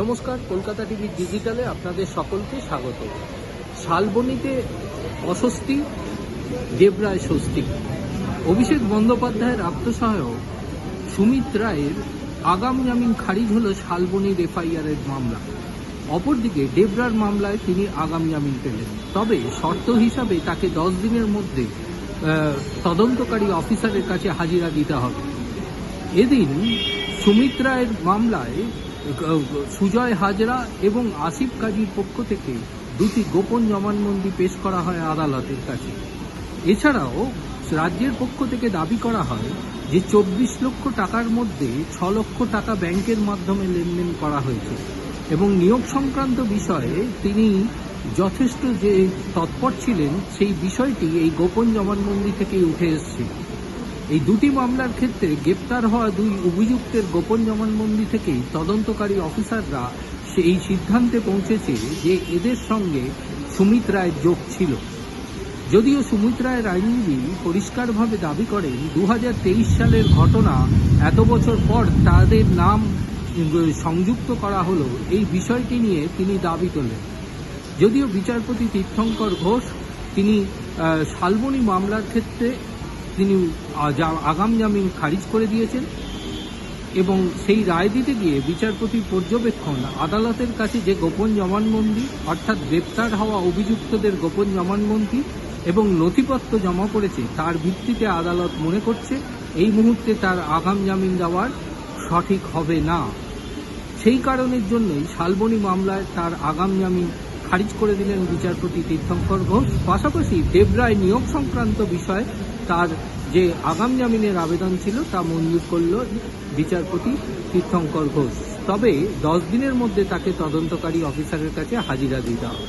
নমস্কার, কলকাতা টিভি ডিজিটালে আপনাদের সকলকে স্বাগত। শালবনীতে অস্বস্তি, দেবরায় স্বস্তি। অভিষেক বন্দ্যোপাধ্যায়ের আত্মসহায়ক সুমিত রায়ের আগাম জামিন খারিজ হল শালবনীর এফআইআরের মামলা। অপরদিকে দেবরার মামলায় তিনি আগাম জামিন পেলেন, তবে শর্ত হিসাবে তাকে 10 দিনের মধ্যে তদন্তকারী অফিসারের কাছে হাজিরা দিতে হবে। এদিন সুমিত রায়ের মামলায় সুজয় হাজরা এবং আসিফ কাজীর পক্ষ থেকে দুটি গোপন জবানবন্দি পেশ করা হয় আদালতের কাছে। এছাড়াও রাজ্যের পক্ষ থেকে দাবি করা হয় যে 24 লক্ষ টাকার মধ্যে 6 লক্ষ টাকা ব্যাংকের মাধ্যমে লেনদেন করা হয়েছে এবং নিয়োগ সংক্রান্ত বিষয়ে তিনি যথেষ্ট যে তৎপর ছিলেন সেই বিষয়টি এই গোপন জবানবন্দি থেকেই উঠে এসেছে। এই দুটি মামলার ক্ষেত্রে গ্রেপ্তার হওয়া দুই অভিযুক্তের গোপন জবানবন্দি থেকেই তদন্তকারী অফিসাররা সেই সিদ্ধান্তে পৌঁছেছে যে এদের সঙ্গে সুমিত রায়ের যোগ ছিল। যদিও সুমিত রায়ের আইনজীবী পরিষ্কারভাবে দাবি করেন 2023 সালের ঘটনা, এত বছর পর তাদের নাম সংযুক্ত করা হলো, এই বিষয়টি নিয়ে তিনি দাবি তোলেন। যদিও বিচারপতি তীর্থঙ্কর ঘোষ তিনি শালবনী মামলার ক্ষেত্রে তিনি আগাম জামিন খারিজ করে দিয়েছেন এবং সেই রায় দিতে গিয়ে বিচারপতির পর্যবেক্ষণ আদালতের কাছে যে গোপন জবানবন্দি অর্থাৎ গ্রেপ্তার হওয়া অভিযুক্তদের গোপন জবানবন্দি এবং নথিপত্র জমা পড়েছে, তার ভিত্তিতে আদালত মনে করছে এই মুহূর্তে তার আগাম জামিন দেওয়ার সঠিক হবে না। সেই কারণের জন্যই শালবনী মামলায় তার আগাম জামিন খারিজ করে দিলেন বিচারপতি তীর্থঙ্কর ঘোষ। পাশাপাশি দেবরায় নিয়োগ সংক্রান্ত বিষয়ে তার যে আগাম জামিনের আবেদন ছিল তা মঞ্জুর করল বিচারপতি তীর্থঙ্কর ঘোষ। তবে 10 দিনের মধ্যে তাকে তদন্তকারী অফিসারের কাছে হাজিরা দিতে হবে।